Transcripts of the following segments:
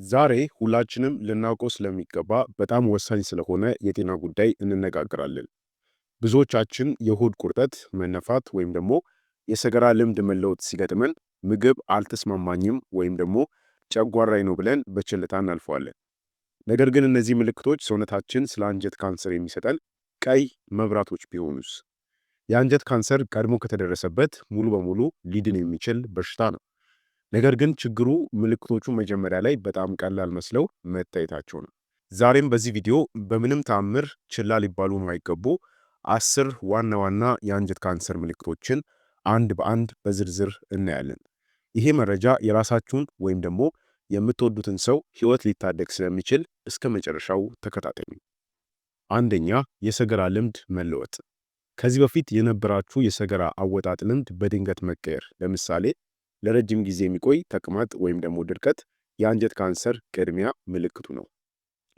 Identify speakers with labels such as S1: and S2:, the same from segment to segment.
S1: ዛሬ ሁላችንም ልናውቀው ስለሚገባ በጣም ወሳኝ ስለሆነ የጤና ጉዳይ እንነጋገራለን። ብዙዎቻችን የሆድ ቁርጠት፣ መነፋት ወይም ደግሞ የሰገራ ልምድ መለወጥ ሲገጥመን ምግብ አልተስማማኝም ወይም ደግሞ ጨጓራዬ ነው ብለን በችልታ እናልፈዋለን። ነገር ግን እነዚህ ምልክቶች ሰውነታችን ስለ አንጀት ካንሰር የሚሰጠን ቀይ መብራቶች ቢሆኑስ? የአንጀት ካንሰር ቀድሞ ከተደረሰበት ሙሉ በሙሉ ሊድን የሚችል በሽታ ነው። ነገር ግን ችግሩ ምልክቶቹ መጀመሪያ ላይ በጣም ቀላል መስለው መታየታቸው ነው። ዛሬም በዚህ ቪዲዮ በምንም ተአምር ችላ ሊባሉ የማይገቡ 10 ዋና ዋና የአንጀት ካንሰር ምልክቶችን አንድ በአንድ በዝርዝር እናያለን። ይሄ መረጃ የራሳችሁን ወይም ደግሞ የምትወዱትን ሰው ሕይወት ሊታደግ ስለሚችል እስከ መጨረሻው ተከታተሉ። አንደኛ፣ የሰገራ ልምድ መለወጥ። ከዚህ በፊት የነበራችሁ የሰገራ አወጣጥ ልምድ በድንገት መቀየር፣ ለምሳሌ ለረጅም ጊዜ የሚቆይ ተቅማጥ ወይም ደግሞ ድርቀት የአንጀት ካንሰር ቅድሚያ ምልክቱ ነው።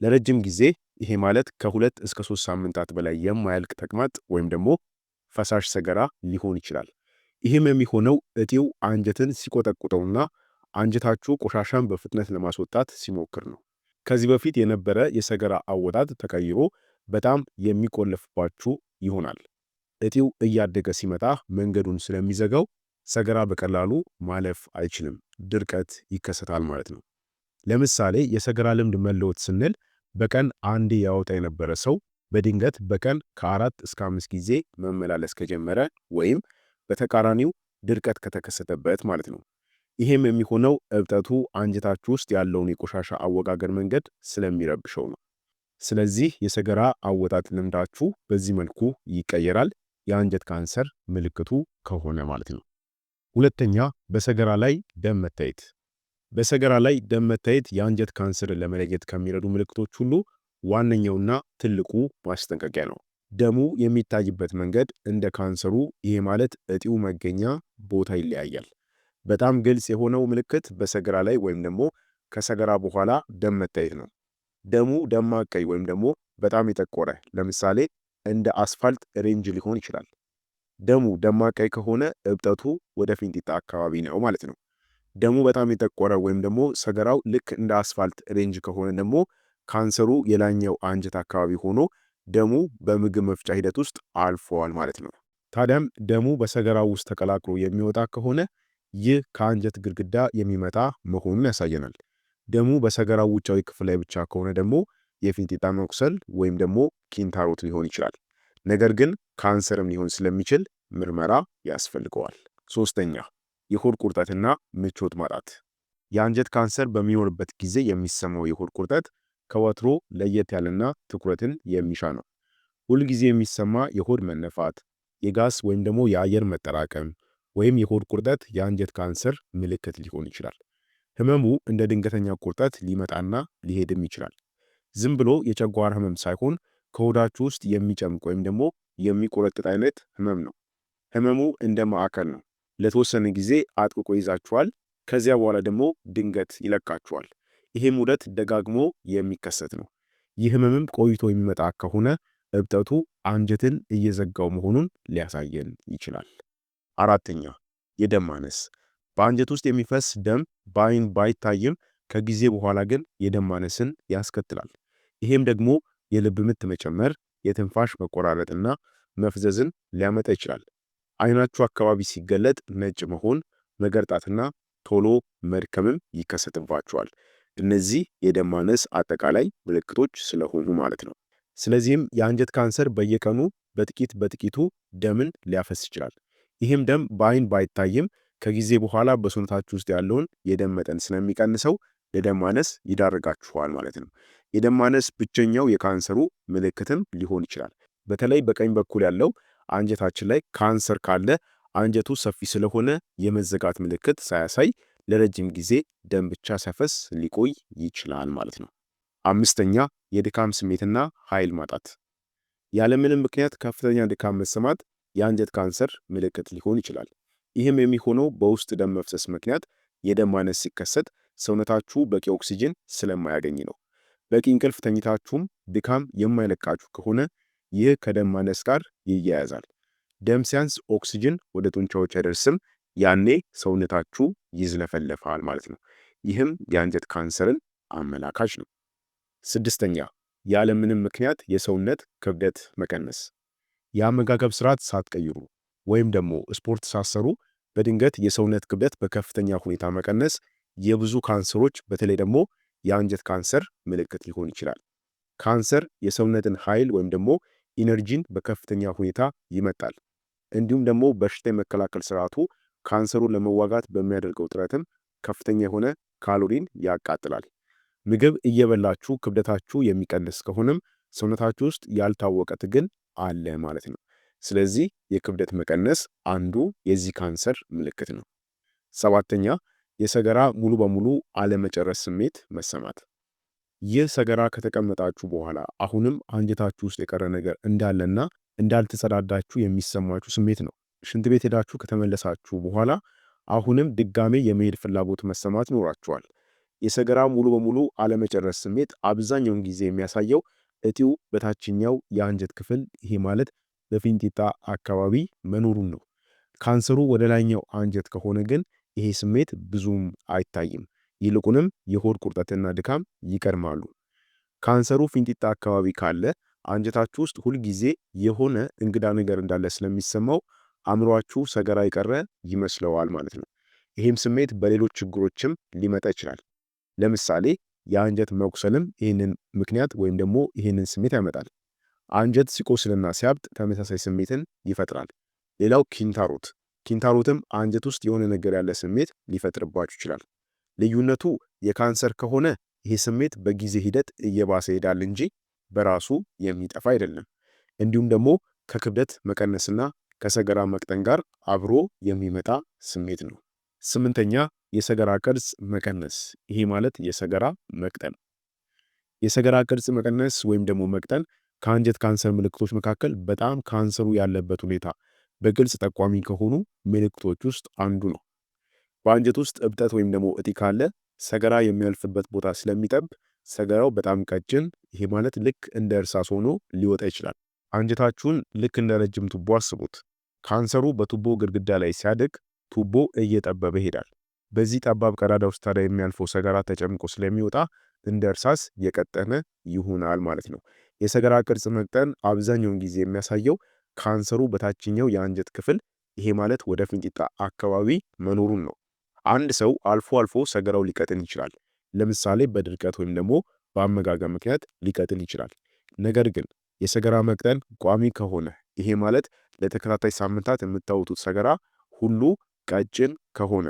S1: ለረጅም ጊዜ ይሄ ማለት ከ2 እስከ 3 ሳምንታት በላይ የማያልቅ ተቅማጥ ወይም ደግሞ ፈሳሽ ሰገራ ሊሆን ይችላል። ይህም የሚሆነው እጢው አንጀትን ሲቆጠቁጠውና አንጀታችሁ ቆሻሻን በፍጥነት ለማስወጣት ሲሞክር ነው። ከዚህ በፊት የነበረ የሰገራ አወጣጥ ተቀይሮ በጣም የሚቆለፍባችሁ ይሆናል። እጢው እያደገ ሲመጣ መንገዱን ስለሚዘጋው ሰገራ በቀላሉ ማለፍ አይችልም፣ ድርቀት ይከሰታል ማለት ነው። ለምሳሌ የሰገራ ልምድ መለወጥ ስንል በቀን አንዴ ያወጣ የነበረ ሰው በድንገት በቀን ከ4 እስከ 5 ጊዜ መመላለስ ከጀመረ ወይም በተቃራኒው ድርቀት ከተከሰተበት ማለት ነው። ይህም የሚሆነው እብጠቱ አንጀታችሁ ውስጥ ያለውን የቆሻሻ አወጋገር መንገድ ስለሚረብሸው ነው። ስለዚህ የሰገራ አወጣጥ ልምዳችሁ በዚህ መልኩ ይቀየራል፣ የአንጀት ካንሰር ምልክቱ ከሆነ ማለት ነው። ሁለተኛ፣ በሰገራ ላይ ደም መታየት። በሰገራ ላይ ደም መታየት የአንጀት ካንሰርን ለመለየት ከሚረዱ ምልክቶች ሁሉ ዋነኛውና ትልቁ ማስጠንቀቂያ ነው። ደሙ የሚታይበት መንገድ እንደ ካንሰሩ ይሄ ማለት እጢው መገኛ ቦታ ይለያያል። በጣም ግልጽ የሆነው ምልክት በሰገራ ላይ ወይም ደግሞ ከሰገራ በኋላ ደም መታየት ነው። ደሙ ደማቅ ቀይ ወይም ደግሞ በጣም የጠቆረ ለምሳሌ እንደ አስፋልት ሬንጅ ሊሆን ይችላል። ደሙ ደማቅ ቀይ ከሆነ እብጠቱ ወደ ፊንጢጣ አካባቢ ነው ማለት ነው። ደሙ በጣም የጠቆረ ወይም ደግሞ ሰገራው ልክ እንደ አስፋልት ሬንጅ ከሆነ ደግሞ ካንሰሩ የላይኛው አንጀት አካባቢ ሆኖ ደሙ በምግብ መፍጫ ሂደት ውስጥ አልፈዋል ማለት ነው። ታዲያም ደሙ በሰገራው ውስጥ ተቀላቅሎ የሚወጣ ከሆነ ይህ ከአንጀት ግድግዳ የሚመጣ መሆኑን ያሳየናል። ደሙ በሰገራው ውጫዊ ክፍል ላይ ብቻ ከሆነ ደግሞ የፊንጢጣ መቁሰል ወይም ደግሞ ኪንታሮት ሊሆን ይችላል። ነገር ግን ካንሰርም ሊሆን ስለሚችል ምርመራ ያስፈልገዋል። ሶስተኛ፣ የሆድ ቁርጠትና ምቾት ማጣት። የአንጀት ካንሰር በሚኖርበት ጊዜ የሚሰማው የሆድ ቁርጠት ከወትሮ ለየት ያለና ትኩረትን የሚሻ ነው። ሁልጊዜ የሚሰማ የሆድ መነፋት፣ የጋስ ወይም ደግሞ የአየር መጠራቀም ወይም የሆድ ቁርጠት የአንጀት ካንሰር ምልክት ሊሆን ይችላል። ህመሙ እንደ ድንገተኛ ቁርጠት ሊመጣና ሊሄድም ይችላል። ዝም ብሎ የጨጓራ ህመም ሳይሆን ከሆዳችሁ ውስጥ የሚጨምቅ ወይም ደግሞ የሚቆረጥጥ አይነት ህመም ነው። ህመሙ እንደ ማዕከል ነው። ለተወሰነ ጊዜ አጥብቆ ይዛችኋል፣ ከዚያ በኋላ ደግሞ ድንገት ይለቃችኋል። ይሄም ውደት ደጋግሞ የሚከሰት ነው። ይህ ህመምም ቆይቶ የሚመጣ ከሆነ እብጠቱ አንጀትን እየዘጋው መሆኑን ሊያሳየን ይችላል። አራተኛ፣ የደም ማነስ። በአንጀት ውስጥ የሚፈስ ደም በአይን ባይታይም ከጊዜ በኋላ ግን የደም ማነስን ያስከትላል። ይሄም ደግሞ የልብ ምት መጨመር፣ የትንፋሽ መቆራረጥና መፍዘዝን ሊያመጣ ይችላል። አይናችሁ አካባቢ ሲገለጥ ነጭ መሆን፣ መገርጣትና ቶሎ መድከምም ይከሰትባቸዋል። እነዚህ የደም ማነስ አጠቃላይ ምልክቶች ስለሆኑ ማለት ነው። ስለዚህም የአንጀት ካንሰር በየቀኑ በጥቂት በጥቂቱ ደምን ሊያፈስ ይችላል። ይህም ደም በአይን ባይታይም ከጊዜ በኋላ በሰውነታችሁ ውስጥ ያለውን የደም መጠን ስለሚቀንሰው ለደም ማነስ ይዳርጋችኋል ማለት ነው። የደም ማነስ ብቸኛው የካንሰሩ ምልክትም ሊሆን ይችላል። በተለይ በቀኝ በኩል ያለው አንጀታችን ላይ ካንሰር ካለ አንጀቱ ሰፊ ስለሆነ የመዘጋት ምልክት ሳያሳይ ለረጅም ጊዜ ደም ብቻ ሲያፈስ ሊቆይ ይችላል ማለት ነው። አምስተኛ፣ የድካም ስሜትና ኃይል ማጣት። ያለምንም ምክንያት ከፍተኛ ድካም መሰማት የአንጀት ካንሰር ምልክት ሊሆን ይችላል። ይህም የሚሆነው በውስጥ ደም መፍሰስ ምክንያት የደም ማነስ ሲከሰት ሰውነታችሁ በቂ ኦክሲጅን ስለማያገኝ ነው። በቂ እንቅልፍ ተኝታችሁም ድካም የማይለቃችሁ ከሆነ ይህ ከደም ማነስ ጋር ይያያዛል። ደም ሲያንስ ኦክሲጅን ወደ ጡንቻዎች አይደርስም። ያኔ ሰውነታችሁ ይዝለፈለፋል ማለት ነው። ይህም የአንጀት ካንሰርን አመላካች ነው። ስድስተኛ ያለምንም ምክንያት የሰውነት ክብደት መቀነስ። የአመጋገብ ስርዓት ሳትቀይሩ ወይም ደግሞ ስፖርት ሳትሰሩ በድንገት የሰውነት ክብደት በከፍተኛ ሁኔታ መቀነስ የብዙ ካንሰሮች በተለይ ደግሞ የአንጀት ካንሰር ምልክት ሊሆን ይችላል። ካንሰር የሰውነትን ኃይል ወይም ደግሞ ኢነርጂን በከፍተኛ ሁኔታ ይመጣል። እንዲሁም ደግሞ በሽታ የመከላከል ስርዓቱ ካንሰሩን ለመዋጋት በሚያደርገው ጥረትም ከፍተኛ የሆነ ካሎሪን ያቃጥላል። ምግብ እየበላችሁ ክብደታችሁ የሚቀንስ ከሆነም ሰውነታችሁ ውስጥ ያልታወቀ ትግል አለ ማለት ነው። ስለዚህ የክብደት መቀነስ አንዱ የዚህ ካንሰር ምልክት ነው። ሰባተኛ የሰገራ ሙሉ በሙሉ አለመጨረስ ስሜት መሰማት። ይህ ሰገራ ከተቀመጣችሁ በኋላ አሁንም አንጀታችሁ ውስጥ የቀረ ነገር እንዳለና እንዳልተጸዳዳችሁ የሚሰማችሁ ስሜት ነው። ሽንት ቤት ሄዳችሁ ከተመለሳችሁ በኋላ አሁንም ድጋሜ የመሄድ ፍላጎት መሰማት ይኖራችኋል። የሰገራ ሙሉ በሙሉ አለመጨረስ ስሜት አብዛኛውን ጊዜ የሚያሳየው እጢው በታችኛው የአንጀት ክፍል ይሄ ማለት በፊንጢጣ አካባቢ መኖሩን ነው። ካንሰሩ ወደ ላይኛው አንጀት ከሆነ ግን ይሄ ስሜት ብዙም አይታይም። ይልቁንም የሆድ ቁርጠትና ድካም ይቀድማሉ። ካንሰሩ ፊንጢጣ አካባቢ ካለ አንጀታችሁ ውስጥ ሁልጊዜ የሆነ እንግዳ ነገር እንዳለ ስለሚሰማው አእምሯችሁ ሰገራ የቀረ ይመስለዋል ማለት ነው። ይህም ስሜት በሌሎች ችግሮችም ሊመጣ ይችላል። ለምሳሌ የአንጀት መቁሰልም ይህንን ምክንያት ወይም ደግሞ ይህንን ስሜት ያመጣል። አንጀት ሲቆስልና ሲያብጥ ተመሳሳይ ስሜትን ይፈጥራል። ሌላው ኪንታሮትም አንጀት ውስጥ የሆነ ነገር ያለ ስሜት ሊፈጥርባችሁ ይችላል። ልዩነቱ የካንሰር ከሆነ ይህ ስሜት በጊዜ ሂደት እየባሰ ይሄዳል እንጂ በራሱ የሚጠፋ አይደለም። እንዲሁም ደግሞ ከክብደት መቀነስና ከሰገራ መቅጠን ጋር አብሮ የሚመጣ ስሜት ነው። ስምንተኛ የሰገራ ቅርጽ መቀነስ። ይሄ ማለት የሰገራ መቅጠን። የሰገራ ቅርጽ መቀነስ ወይም ደግሞ መቅጠን ከአንጀት ካንሰር ምልክቶች መካከል በጣም ካንሰሩ ያለበት ሁኔታ በግልጽ ጠቋሚ ከሆኑ ምልክቶች ውስጥ አንዱ ነው። በአንጀት ውስጥ እብጠት ወይም ደግሞ እጢ ካለ ሰገራ የሚያልፍበት ቦታ ስለሚጠብ ሰገራው በጣም ቀጭን፣ ይሄ ማለት ልክ እንደ እርሳስ ሆኖ ሊወጣ ይችላል። አንጀታችሁን ልክ እንደ ረጅም ቱቦ አስቡት። ካንሰሩ በቱቦ ግድግዳ ላይ ሲያድግ ቱቦ እየጠበበ ይሄዳል። በዚህ ጠባብ ቀዳዳ ውስጥ ታዲያ የሚያልፈው ሰገራ ተጨምቆ ስለሚወጣ እንደ እርሳስ የቀጠነ ይሆናል ማለት ነው። የሰገራ ቅርጽ መቅጠን አብዛኛውን ጊዜ የሚያሳየው ካንሰሩ በታችኛው የአንጀት ክፍል ይሄ ማለት ወደ ፊንጢጣ አካባቢ መኖሩን ነው። አንድ ሰው አልፎ አልፎ ሰገራው ሊቀጥን ይችላል። ለምሳሌ በድርቀት ወይም ደግሞ በአመጋገብ ምክንያት ሊቀጥን ይችላል። ነገር ግን የሰገራ መቅጠን ቋሚ ከሆነ ይሄ ማለት ለተከታታይ ሳምንታት የምታወጡት ሰገራ ሁሉ ቀጭን ከሆነ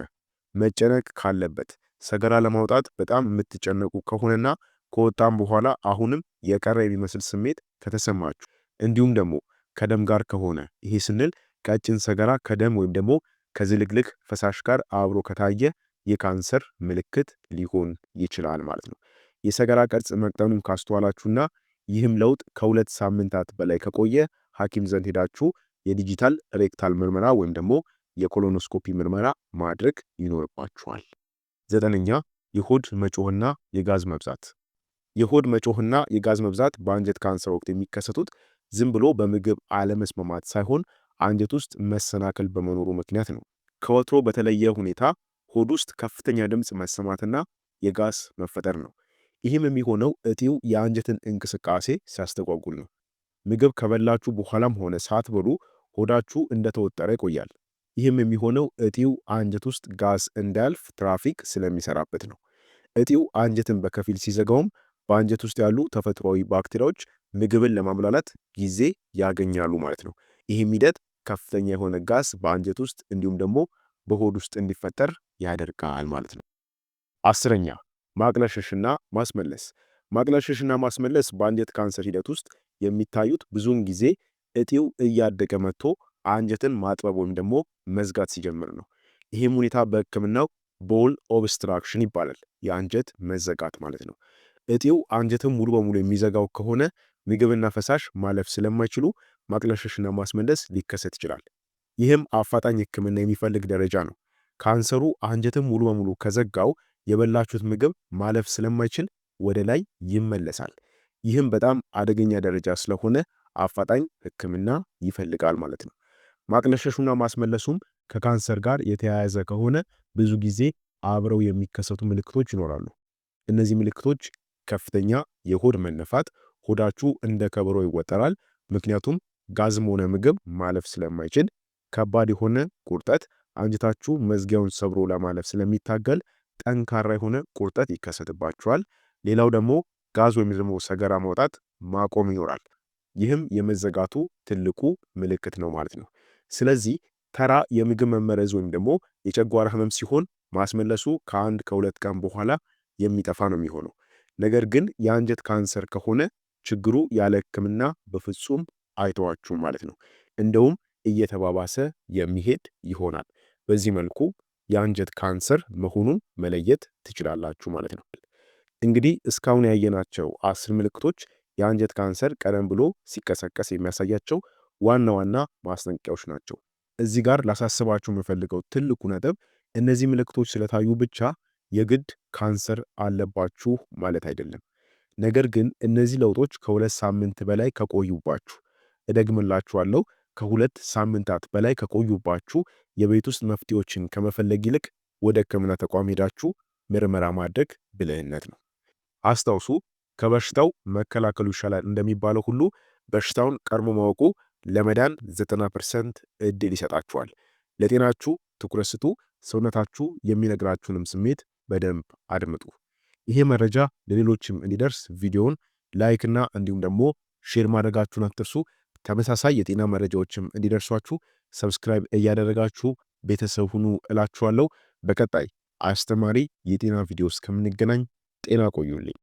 S1: መጨነቅ ካለበት ሰገራ ለማውጣት በጣም የምትጨነቁ ከሆነና ከወጣም በኋላ አሁንም የቀረ የሚመስል ስሜት ከተሰማችሁ እንዲሁም ደግሞ ከደም ጋር ከሆነ ይሄ ስንል ቀጭን ሰገራ ከደም ወይም ደግሞ ከዝልግልግ ፈሳሽ ጋር አብሮ ከታየ የካንሰር ምልክት ሊሆን ይችላል ማለት ነው። የሰገራ ቅርጽ መቅጠኑን ካስተዋላችሁና ይህም ለውጥ ከ2 ሳምንታት በላይ ከቆየ ሐኪም ዘንድ ሄዳችሁ የዲጂታል ሬክታል ምርመራ ወይም ደግሞ የኮሎኖስኮፒ ምርመራ ማድረግ ይኖርባችኋል። ዘጠነኛ የሆድ መጮህና የጋዝ መብዛት። የሆድ መጮህና የጋዝ መብዛት በአንጀት ካንሰር ወቅት የሚከሰቱት ዝም ብሎ በምግብ አለመስማማት ሳይሆን አንጀት ውስጥ መሰናከል በመኖሩ ምክንያት ነው። ከወትሮ በተለየ ሁኔታ ሆድ ውስጥ ከፍተኛ ድምፅ መሰማትና የጋዝ መፈጠር ነው። ይህም የሚሆነው እጢው የአንጀትን እንቅስቃሴ ሲያስተጓጉል ነው። ምግብ ከበላችሁ በኋላም ሆነ ሳትበሉ ሆዳችሁ እንደተወጠረ ይቆያል። ይህም የሚሆነው እጢው አንጀት ውስጥ ጋዝ እንዳያልፍ ትራፊክ ስለሚሰራበት ነው። እጢው አንጀትን በከፊል ሲዘጋውም በአንጀት ውስጥ ያሉ ተፈጥሯዊ ባክቴሪያዎች ምግብን ለማብላላት ጊዜ ያገኛሉ ማለት ነው። ይህም ሂደት ከፍተኛ የሆነ ጋዝ በአንጀት ውስጥ እንዲሁም ደግሞ በሆድ ውስጥ እንዲፈጠር ያደርጋል ማለት ነው። አስረኛ ማቅለሽለሽና ማስመለስ። ማቅለሽለሽና ማስመለስ በአንጀት ካንሰር ሂደት ውስጥ የሚታዩት ብዙውን ጊዜ እጢው እያደገ መጥቶ አንጀትን ማጥበብ ወይም ደግሞ መዝጋት ሲጀምር ነው። ይህም ሁኔታ በሕክምናው ቦል ኦብስትራክሽን ይባላል። የአንጀት መዘጋት ማለት ነው። እጢው አንጀትን ሙሉ በሙሉ የሚዘጋው ከሆነ ምግብና ፈሳሽ ማለፍ ስለማይችሉ ማቅለሽለሽና ማስመለስ ሊከሰት ይችላል። ይህም አፋጣኝ ሕክምና የሚፈልግ ደረጃ ነው። ካንሰሩ አንጀትን ሙሉ በሙሉ ከዘጋው የበላችሁት ምግብ ማለፍ ስለማይችል ወደ ላይ ይመለሳል። ይህም በጣም አደገኛ ደረጃ ስለሆነ አፋጣኝ ሕክምና ይፈልጋል ማለት ነው። ማቅለሽለሹና ማስመለሱም ከካንሰር ጋር የተያያዘ ከሆነ ብዙ ጊዜ አብረው የሚከሰቱ ምልክቶች ይኖራሉ። እነዚህ ምልክቶች ከፍተኛ የሆድ መነፋት፣ ሆዳችሁ እንደ ከበሮ ይወጠራል፣ ምክንያቱም ጋዝም ሆነ ምግብ ማለፍ ስለማይችል፣ ከባድ የሆነ ቁርጠት፣ አንጀታችሁ መዝጊያውን ሰብሮ ለማለፍ ስለሚታገል ጠንካራ የሆነ ቁርጠት ይከሰትባችኋል። ሌላው ደግሞ ጋዝ ወይም ደግሞ ሰገራ ማውጣት ማቆም ይኖራል። ይህም የመዘጋቱ ትልቁ ምልክት ነው ማለት ነው። ስለዚህ ተራ የምግብ መመረዝ ወይም ደግሞ የጨጓራ ህመም ሲሆን ማስመለሱ ከአንድ ከሁለት ቀን በኋላ የሚጠፋ ነው የሚሆነው። ነገር ግን የአንጀት ካንሰር ከሆነ ችግሩ ያለ ህክምና በፍጹም አይተዋችሁም ማለት ነው። እንደውም እየተባባሰ የሚሄድ ይሆናል። በዚህ መልኩ የአንጀት ካንሰር መሆኑን መለየት ትችላላችሁ ማለት ነው። እንግዲህ እስካሁን ያየናቸው 10 ምልክቶች የአንጀት ካንሰር ቀደም ብሎ ሲቀሰቀስ የሚያሳያቸው ዋና ዋና ማስጠንቀቂያዎች ናቸው። እዚህ ጋር ላሳስባችሁ የምፈልገው ትልቁ ነጥብ እነዚህ ምልክቶች ስለታዩ ብቻ የግድ ካንሰር አለባችሁ ማለት አይደለም። ነገር ግን እነዚህ ለውጦች ከ2 ሳምንት በላይ ከቆዩባችሁ፣ እደግምላችኋለሁ፣ ከ2 ሳምንታት በላይ ከቆዩባችሁ የቤት ውስጥ መፍትሄዎችን ከመፈለግ ይልቅ ወደ ህክምና ተቋም ሄዳችሁ ምርመራ ማድረግ ብልህነት ነው። አስታውሱ፣ ከበሽታው መከላከሉ ይሻላል እንደሚባለው ሁሉ በሽታውን ቀድሞ ማወቁ ለመዳን 90% እድል ይሰጣችኋል። ለጤናችሁ ትኩረት ስጡ። ሰውነታችሁ የሚነግራችሁንም ስሜት በደንብ አድምጡ። ይሄ መረጃ ለሌሎችም እንዲደርስ ቪዲዮውን ላይክ እና እንዲሁም ደግሞ ሼር ማድረጋችሁን አትርሱ። ተመሳሳይ የጤና መረጃዎችም እንዲደርሷችሁ ሰብስክራይብ እያደረጋችሁ ቤተሰብ ሁኑ እላችኋለሁ። በቀጣይ አስተማሪ የጤና ቪዲዮ እስከምንገናኝ ጤና ቆዩልኝ።